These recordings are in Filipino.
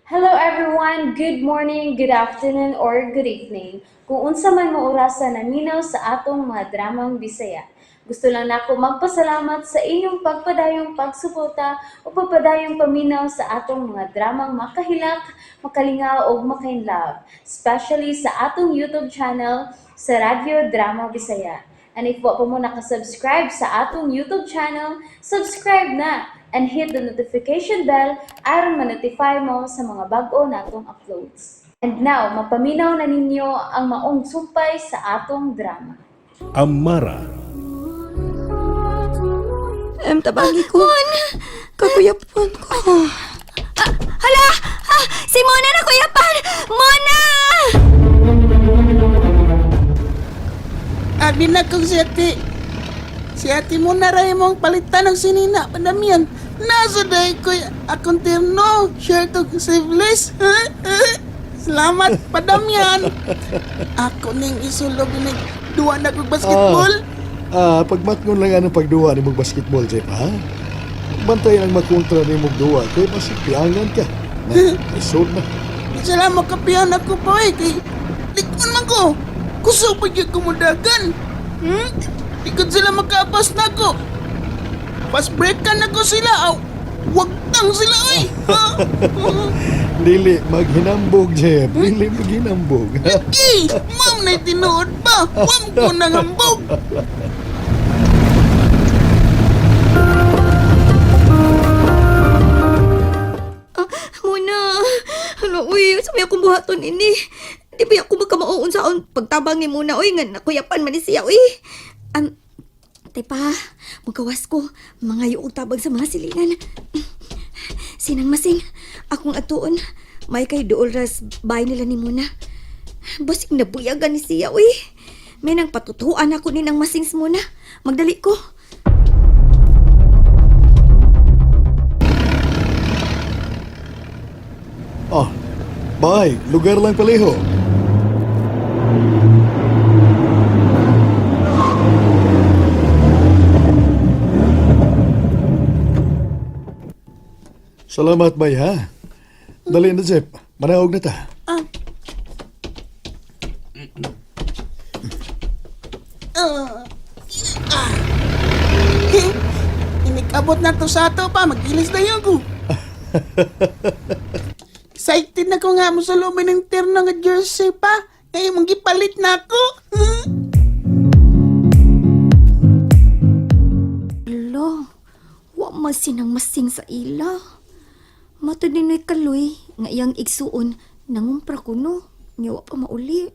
Hello everyone, good morning, good afternoon, or good evening. Kung unsa man mo orasan naminaw sa atong mga dramang Bisaya. Gusto lang nako magpasalamat sa inyong pagpadayong pagsuporta o pagpadayong paminaw sa atong mga dramang makahilak, makalingaw o makainlove, especially sa atong YouTube channel sa Radyo Drama Bisaya. And if wa pa mo nakasubscribe sa atong YouTube channel, subscribe na and hit the notification bell aron ma-notify mo sa mga bag-o natong uploads. And now, mapaminaw na ninyo ang maong sumpay sa atong drama. Amara, Tabangi ko. Kakuyapon ko. Hala! Si Mona na kuyapan! Mona! Abi na kong si ate. Si ate mo na rin mong palitan ng sinina. Padamian. Nasa dahi ko akong terno. Shirt o sleeveless. Salamat, padamian. Ako ning isulog ni duwa na kong basketball. pagmatngon lang ang pagduwa ni mong basketball, Jeff, ha? Bantayan ang makontra ni mong duwa, kaya masipiangan ka. Isod na. Salamat kapiyan ako pa eh. Kay likon man ko. Kuso pa yung kumudagan. Ikot sila makapas na ko. Pas breakan na ko sila. Wagtang sila eh. Dili maghinambog, Jeff. Dili maghinambog. Ma'am na tinuod pa. Wag ko nang hambog. Mona! Hala, uy, sabi akong buhaton ini. Di ba ako magkamauon sa pagtabang ni Mona, uy, nga nakuyapan man ni siya, uy. Pa, magawas ko, mga yuog tabang sa mga silingan. Sinang masing, akong atuon, may kay dool ras bahay nila ni Mona. Basig nabuyagan ni siya, uy. May nang patutuan ako ni nang masing sa Mona. Magdali ko. Bye. Lugar lang paliho. Salamat, Bay, ha? Dali na, Jeff. Manahog na ta. Inikabot na to sa ato pa. Mag-ilis na yun ko. Excited na ko nga mo sa lumi ng terno nga jersey pa. Ngayon mong gipalit na ako. Alo, wa masinang masing sa ila. Matod ninoy kaloy, nga iyang igsuon, nangumpra ko no. Nga wa pa mauli.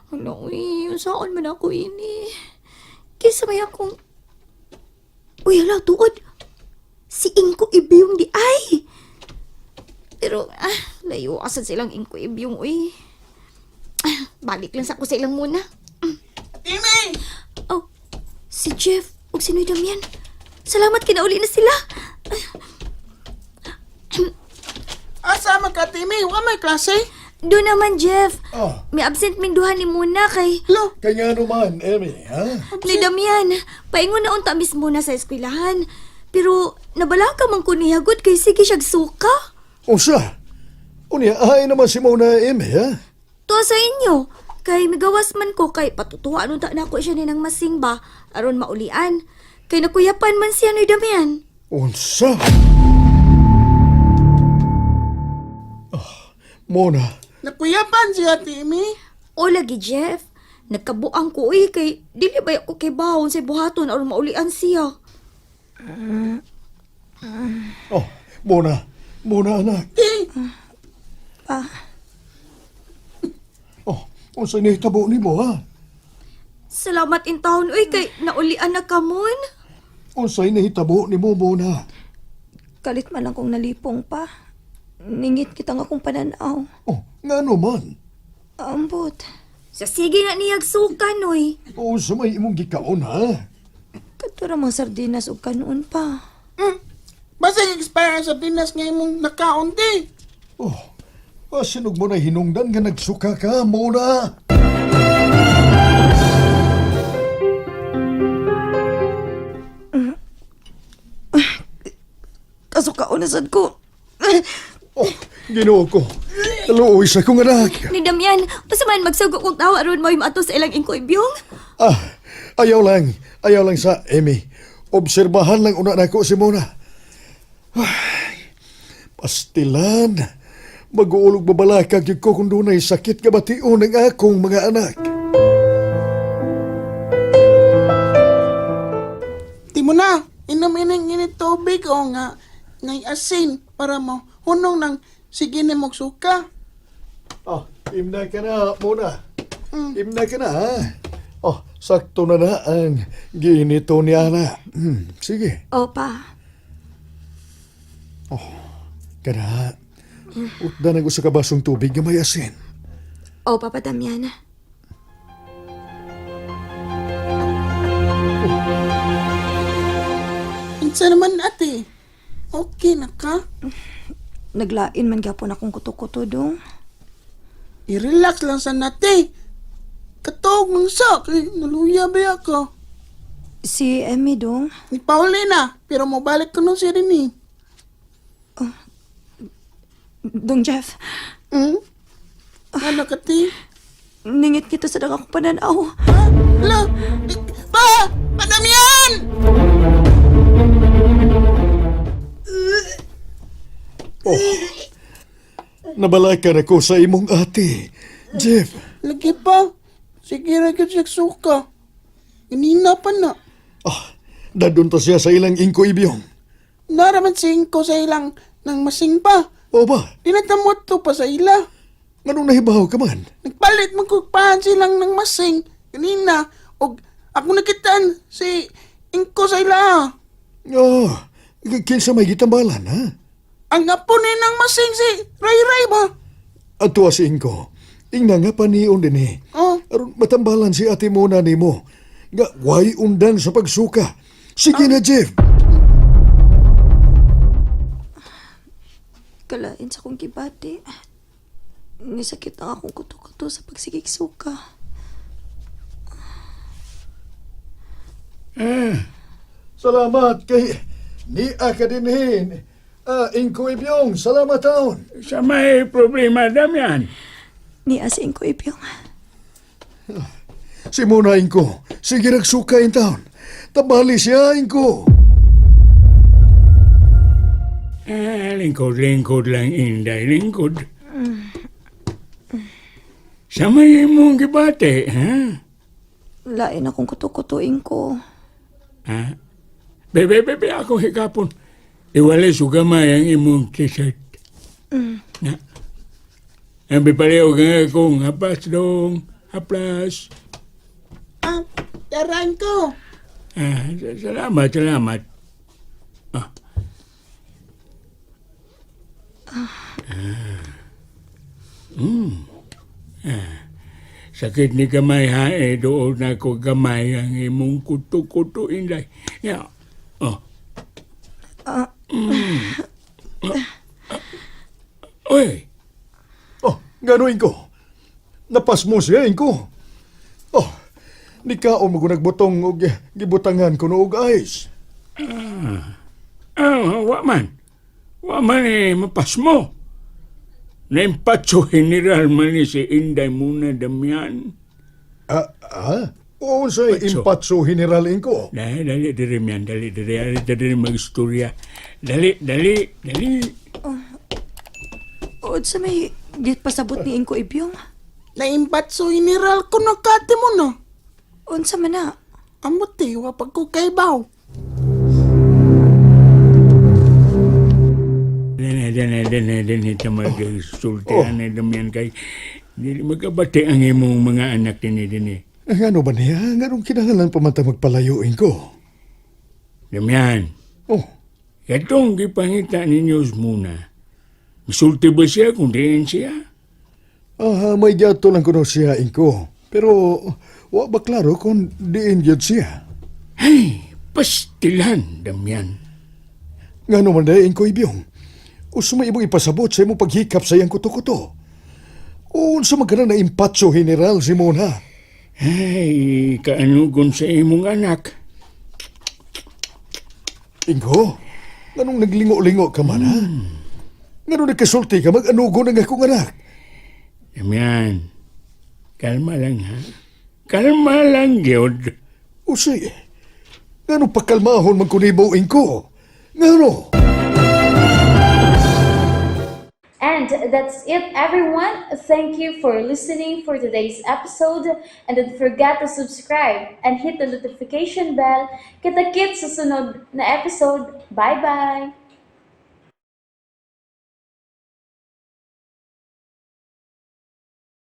Hala, uy, saan man ako ini? Kisa may akong... Uy, hala, tuod. Si Inko Ibyong di ay. Pero, layo asad silang Inko Ibyong, uy. Balik lang sa ko sa ilang muna. Timmy! Oh, si Jeff o si Noy Damian. Salamat, kinauli na sila. Asama ka, Timmy. Wa may klase. Doon naman, Jeff. Ah, May absent ming duha ni Muna kay... Lo, kaya naman, Emi, ha? Ni Damian, paingon na unta mis muna sa eskwelahan. Pero, nabala ka man ko niyagot kay sige siyag suka. Unsa? Unya, ay naman si Mona, Emi, ha? Tuwa sa inyo. Kay migawas man ko kay patutuwa unta na ako siya ni nang masing ba aron maulian. Kay nakuyapan man siya ni Damian. Unsa? Mona, nakuyapan siya, Timmy. O lagi, Jeff. Nagkabuang ko kay dili ba ako kay bawon sa buhaton aron maulian siya. Mona, anak. Unsa ni tabo ni mo, ha? Salamat in taon, kay naulian na kamon. Unsay nahitabo ni mo, Mona? Kalit man lang kong nalipong pa. Ningit kita nga kong pananaw. Nga naman. Ambot. Sa sige nga niyag sukan, Unsa may imong gikaon, ha? Katura mga sardinas o kanuon pa. Basta expire sa Pinas ngayon mong nakaunti. Sinog mo na hinungdan nga nagsuka ka, Mona. Kaso kaunasan ko. Oh, Ginoo ko. Luoy sa kong anak. Ni Damian, basta man magsugok kong tawa ron mo yung ato sa ilang inkoy biyong. Ayaw lang. Ayaw lang sa Amy. Obserbahan lang una nako si Mona. Pastilan. Mag-uulog babalakag yung ko kung dunay sakit ka bation ng akong mga anak. Di mo na, inom-ining init tubig o nga, ngay asin para mo hunong ng sige ni mong suka. Imna ka na, Mona. Imna ka na, ha? Sakto na ang ginito ni Ana. Sige. Opa. Kana, utdanan ko sa kabasong tubig na may asin. Opa pa, Damian. Insa naman ate, okay na ka? Naglain man gapon akong kuto-kuto dong. I-relax lang sa nate. Katog ng sak, naluya ba ako? Si Emmy dong. Ni Paulina, pero mo balik ko nung siya rin eh. Dong Jeff, Ano ka ti? ningit kita sa dagang pananaw. Hala, pa! Padamian! Nabalakan ako sa imong ate. Jeff, Lagi pa. Sige ra ka siya suka. Ganina pa na. dadun ta siya sa ilang ingko ibyong. Naraman singko sa ilang nang masing pa. O ba, Dinatamot to pa sa ila. nganong nahibaw ka man? Nagpalit magkukpahan silang ng masing. Ganina. O ako nakitaan si ingko sa ila. Kinsa may gitambalan, ha? Ang apo ni ng masing si Ray ba? Ato si ingko. Ingna nga panion din eh. Oh, Aron matambalan si ate Mona ni mo. Nga, way undang sa pagsuka. Sige na, Jeff. Kalain sa kong kibati. Nisakit ang akong kuto-kuto sa pagsigig suka. Salamat kay ni Akadinin. Ingko ibyong, salamat taon. Sa may problema, Damian. Ni asing ko ipyong. Si Mona, Ingko. Sige nagsuka in taon. Tabali siya, Ingko. Lingkod lang, Inday. Lingkod. Sa may mong gibate, ha? Lain akong kuto-kutuin ko. Ha? Bebe, ako hikapon. Iwalay sugamay ang imong t-shirt. Na? Ang bipaleo nga akong hapas dong. Haplas. Taran ko. Salamat. Sakit ni gamay ha, doon na ko gamay ang imong kuto-kuto, Inday. Ya. Oy, Gano, Ingko? Napas mo siya, Ingko. Nikaon mo nagbutong og gibutangan ko no og ice. wa man. Wa man mapas mo. Naimpatso general man ni si Inday muna, Damian. Oo, sa impatso General Ingko. Dali, mian. Dali, mag-istorya. Dali. Ood sa may pasabot ni Inko ipyong. Naimbat so general ko nakate mo no. Unsa man na? Amot wa pag ko kay baw. Dali, mag-sultihan na Damian kay dili magkabati ang imong mga anak din. Ano ba niya? Anong kinahanglan pa man ta magpalayo, Ingko? Damian, Oh, katong gipangita ninyo muna. Misulti ba siya kung diin siya? may gato lang kuno siya, Ingko. Pero, wa ba klaro kung diin yun siya? Ay, pastilan, Damian. Nga naman na, Ingko Ibyong. O sumay mo ipasabot sa imong paghikap sa iyang kuto-kuto. O sa magkana na impatso General si Mona. Ay, kaanugon sa imong anak. Ingko, anong naglingo-lingo ka man, ha? Ngano nagkasulti ka, mag-anugo ng akong anak. Damian, kalma lang ha. Kalma lang, Gyod. O sige, ngano pakalmahon magkunibuin ko? Ngano? And that's it, everyone. Thank you for listening for today's episode. And don't forget to subscribe and hit the notification bell. Kita-kits sa sunod na episode. Bye-bye!